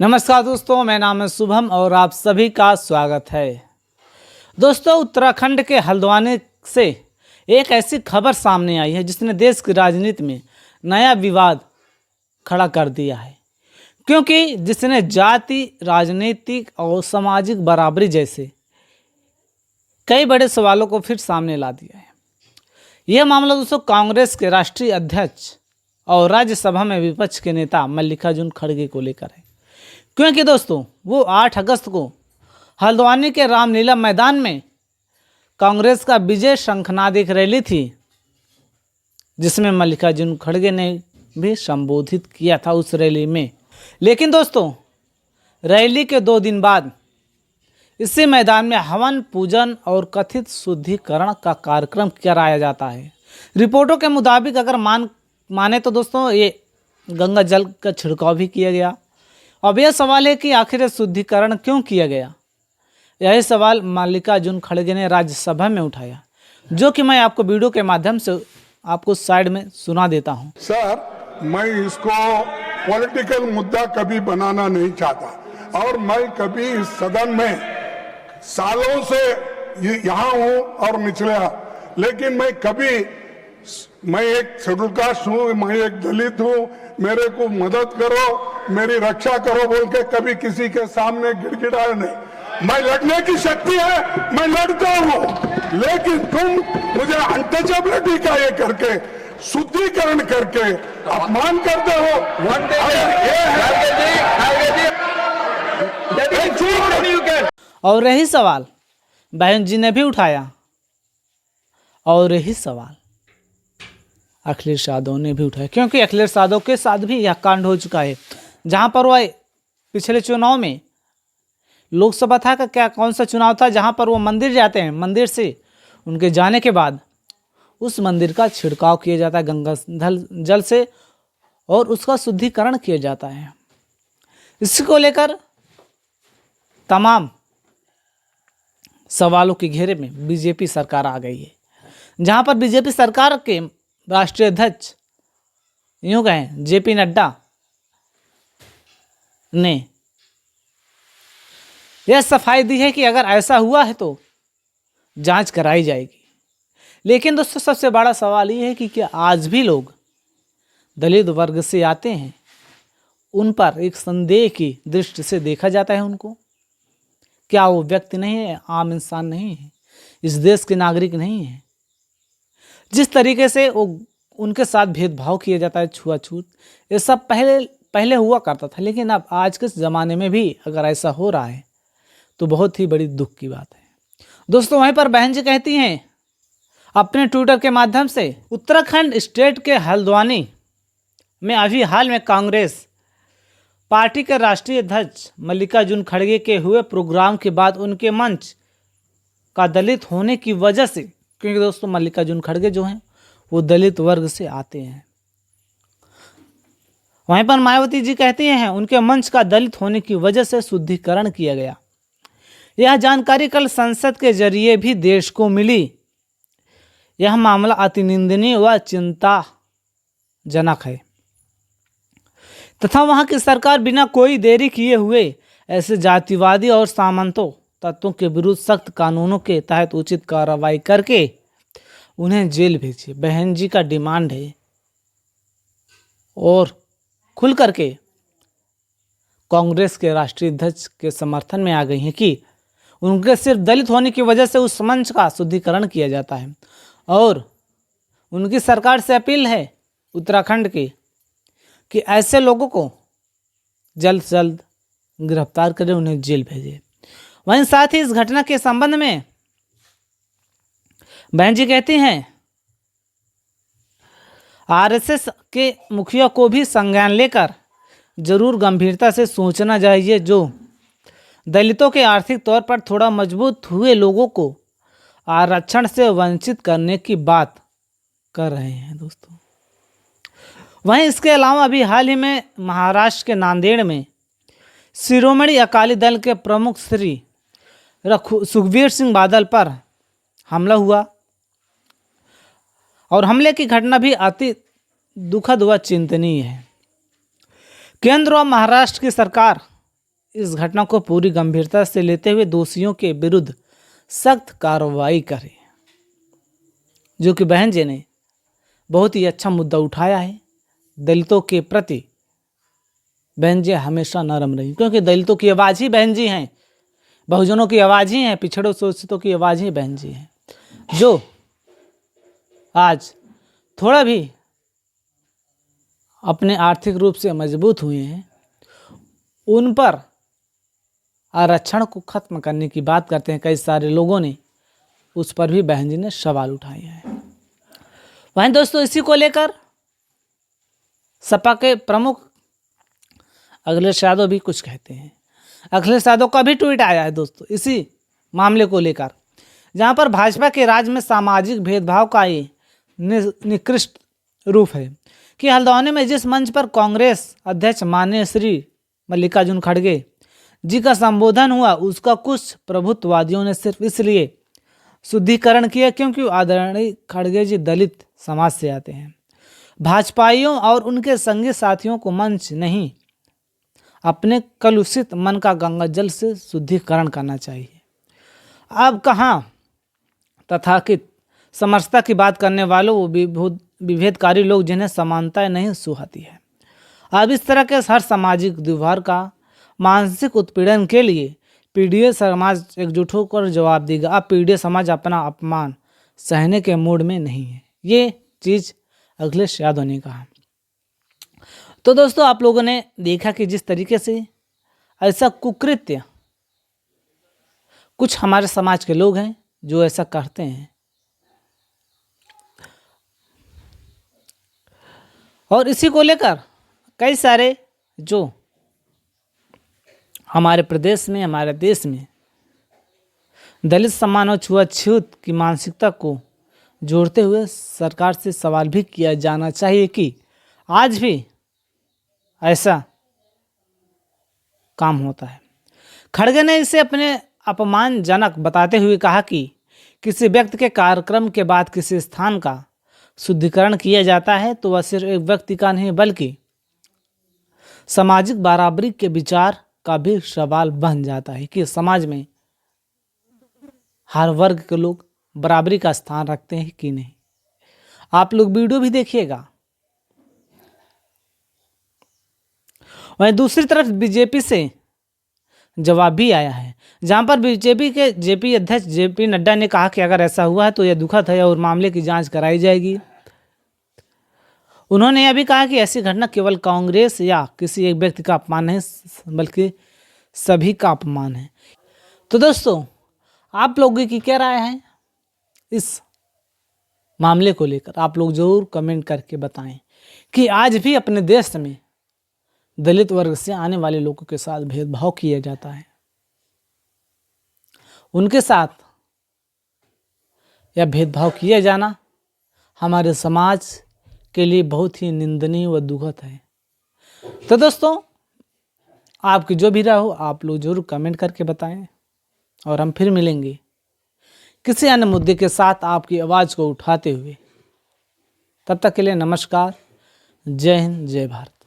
नमस्कार दोस्तों, मैं नाम है शुभम और आप सभी का स्वागत है। दोस्तों, उत्तराखंड के हल्द्वानी से एक ऐसी खबर सामने आई है जिसने देश की राजनीति में नया विवाद खड़ा कर दिया है, क्योंकि जिसने जाति, राजनीतिक और सामाजिक बराबरी जैसे कई बड़े सवालों को फिर सामने ला दिया है। यह मामला दोस्तों कांग्रेस के राष्ट्रीय अध्यक्ष और राज्यसभा में विपक्ष के नेता मल्लिकार्जुन खड़गे को लेकर है, क्योंकि दोस्तों वो 8 अगस्त को हल्द्वानी के रामलीला मैदान में कांग्रेस का विजय शंखनाद एक रैली थी, जिसमें मल्लिकार्जुन खड़गे ने भी संबोधित किया था उस रैली में। लेकिन दोस्तों, रैली के 2 दिन बाद इसी मैदान में हवन पूजन और कथित शुद्धिकरण का कार्यक्रम कराया जाता है। रिपोर्टों के मुताबिक अगर माने तो दोस्तों ये गंगा जल का छिड़काव भी किया गया। अब यह सवाल है कि आखिर शुद्धिकरण क्यों किया गया। यही सवाल मल्लिकार्जुन खड़गे ने राज्यसभा में उठाया, जो कि मैं आपको वीडियो के माध्यम से आपको साइड में सुना देता हूं। सर, मैं इसको पॉलिटिकल मुद्दा कभी बनाना नहीं चाहता और मैं कभी इस सदन में सालों से यहाँ हूँ और निचला, लेकिन मैं एक शेड्यूल कास्ट हूँ, मैं एक दलित हूँ, मेरे को मदद करो, मेरी रक्षा करो बोल के कभी किसी के सामने गिड़गिड़ाया नहीं। मैं लड़ने की शक्ति है, मैं लड़ता हूँ, लेकिन तुम मुझे अनटचेबिलिटी का ये करके शुद्धिकरण करके अपमान करते हो। और यही सवाल बहन जी ने भी उठाया और यही सवाल अखिलेश यादव ने भी उठाया, क्योंकि अखिलेश यादव के साथ भी यह कांड हो चुका है, जहां पर वह पिछले चुनाव में लोकसभा था का क्या कौन सा चुनाव था, जहां पर वो मंदिर जाते हैं, मंदिर से उनके जाने के बाद उस मंदिर का छिड़काव किया जाता है गंगा जल से और उसका शुद्धिकरण किया जाता है। इसको लेकर तमाम सवालों के घेरे में बीजेपी सरकार आ गई है, जहां पर बीजेपी सरकार के राष्ट्रीय अध्यक्ष यूं कहें जेपी नड्डा ने यह सफाई दी है कि अगर ऐसा हुआ है तो जांच कराई जाएगी। लेकिन दोस्तों, सबसे बड़ा सवाल ये है कि क्या आज भी लोग दलित वर्ग से आते हैं, उन पर एक संदेह की दृष्टि से देखा जाता है उनको? क्या वो व्यक्ति नहीं है, आम इंसान नहीं है, इस देश के नागरिक नहीं है? जिस तरीके से वो उनके साथ भेदभाव किया जाता है, छुआछूत, ये सब पहले हुआ करता था, लेकिन अब आज के ज़माने में भी अगर ऐसा हो रहा है तो बहुत ही बड़ी दुख की बात है। दोस्तों, वहीं पर बहन जी कहती हैं अपने ट्विटर के माध्यम से, उत्तराखंड स्टेट के हल्द्वानी में अभी हाल में कांग्रेस पार्टी के राष्ट्रीय अध्यक्ष मल्लिकार्जुन खड़गे के हुए प्रोग्राम के बाद उनके मंच का दलित होने की वजह से, क्योंकि दोस्तों मल्लिकार्जुन खड़गे जो हैं वो दलित वर्ग से आते हैं। वहीं पर मायावती जी कहती हैं उनके मंच का दलित होने की वजह से शुद्धिकरण किया गया। यह जानकारी कल संसद के जरिए भी देश को मिली। यह मामला अति निंदनीय व चिंताजनक है तथा वहां की सरकार बिना कोई देरी किए हुए ऐसे जातिवादी और सामंतों तत्वों के विरुद्ध सख्त कानूनों के तहत उचित कार्रवाई करके उन्हें जेल भेजिए। बहन जी का डिमांड है और खुल करके कांग्रेस के राष्ट्रीय अध्यक्ष के समर्थन में आ गई हैं कि उनके सिर्फ दलित होने की वजह से उस मंच का शुद्धिकरण किया जाता है, और उनकी सरकार से अपील है उत्तराखंड की कि ऐसे लोगों को जल्द से जल्द गिरफ्तार करें, उन्हें जेल भेजें। वहीं साथ ही इस घटना के संबंध में बहन जी कहती हैं आरएसएस के मुखिया को भी संज्ञान लेकर जरूर गंभीरता से सोचना चाहिए, जो दलितों के आर्थिक तौर पर थोड़ा मजबूत हुए लोगों को आरक्षण से वंचित करने की बात कर रहे हैं दोस्तों। वहीं इसके अलावा अभी हाल ही में महाराष्ट्र के नांदेड़ में शिरोमणि अकाली दल के प्रमुख श्री सुखबीर सिंह बादल पर हमला हुआ और हमले की घटना भी अति दुखद व चिंतनीय है। केंद्र और महाराष्ट्र की सरकार इस घटना को पूरी गंभीरता से लेते हुए दोषियों के विरुद्ध सख्त कार्रवाई करे। जो कि बहन जी ने बहुत ही अच्छा मुद्दा उठाया है। दलितों के प्रति बहन जी हमेशा नरम रही, क्योंकि दलितों की आवाज़ ही बहन जी हैं, बहुजनों की आवाज़ ही हैं, पिछड़ों शोषितों की आवाज़ ही बहन जी हैं, जो आज थोड़ा भी अपने आर्थिक रूप से मजबूत हुए हैं। उन पर आरक्षण को खत्म करने की बात करते हैं कई सारे लोगों ने, उस पर भी बहन जी ने सवाल उठाए हैं। वहीं दोस्तों इसी को लेकर सपा के प्रमुख अखिलेश यादव भी कुछ कहते हैं। अखिलेश यादव का भी ट्वीट आया है दोस्तों इसी मामले को लेकर, जहां पर भाजपा के राज में सामाजिक भेदभाव का ये निकृष्ट रूप है कि हल्द्वानी में जिस मंच पर कांग्रेस अध्यक्ष माननीय श्री मल्लिकार्जुन खड़गे जी का संबोधन हुआ, उसका कुछ प्रभुत्ववादियों ने सिर्फ इसलिए शुद्धिकरण किया क्योंकि आदरणीय खड़गे जी दलित समाज से आते हैं। भाजपाइयों और उनके संगी साथियों को मंच नहीं, अपने कलुषित मन का गंगा जल से शुद्धिकरण करना चाहिए। अब कहाँ तथाकथित समरसता की बात करने वालों वो विभेदकारी लोग जिन्हें समानताएं नहीं सुहाती है। अब इस तरह के हर सामाजिक दुर्भार का मानसिक उत्पीड़न के लिए पीड़ित समाज एकजुट होकर जवाब देगा। अब पीड़ित समाज अपना अपमान सहने के मूड में नहीं है। ये चीज़ अखिलेश यादव ने कहा। तो दोस्तों आप लोगों ने देखा कि जिस तरीके से ऐसा कुकृत्य कुछ हमारे समाज के लोग हैं जो ऐसा करते हैं, और इसी को लेकर कई सारे जो हमारे प्रदेश में, हमारे देश में दलित सम्मान और छुआछूत की मानसिकता को जोड़ते हुए सरकार से सवाल भी किया जाना चाहिए कि आज भी ऐसा काम होता है। खड़गे ने इसे अपने अपमानजनक बताते हुए कहा कि किसी व्यक्ति के कार्यक्रम के बाद किसी स्थान का शुद्धिकरण किया जाता है तो वह सिर्फ एक व्यक्ति का नहीं बल्कि सामाजिक बराबरी के विचार का भी सवाल बन जाता है कि समाज में हर वर्ग के लोग बराबरी का स्थान रखते हैं कि नहीं। आप लोग वीडियो भी देखिएगा। वहीं दूसरी तरफ बीजेपी से जवाब भी आया है, जहां पर बीजेपी के जेपी अध्यक्ष जेपी नड्डा ने कहा कि अगर ऐसा हुआ है तो यह दुखद है और मामले की जांच कराई जाएगी। उन्होंने यह भी कहा कि ऐसी घटना केवल कांग्रेस या किसी एक व्यक्ति का अपमान नहीं बल्कि सभी का अपमान है। तो दोस्तों आप लोगों की क्या राय है इस मामले को लेकर? आप लोग जरूर कमेंट करके बताएं कि आज भी अपने देश में दलित वर्ग से आने वाले लोगों के साथ भेदभाव किया जाता है। उनके साथ यह भेदभाव किया जाना हमारे समाज के लिए बहुत ही निंदनीय व दुखद है। तो दोस्तों आपकी जो भी राय हो आप लोग जरूर कमेंट करके बताएं, और हम फिर मिलेंगे किसी अन्य मुद्दे के साथ आपकी आवाज़ को उठाते हुए। तब तक के लिए नमस्कार। जय हिंद, जय भारत।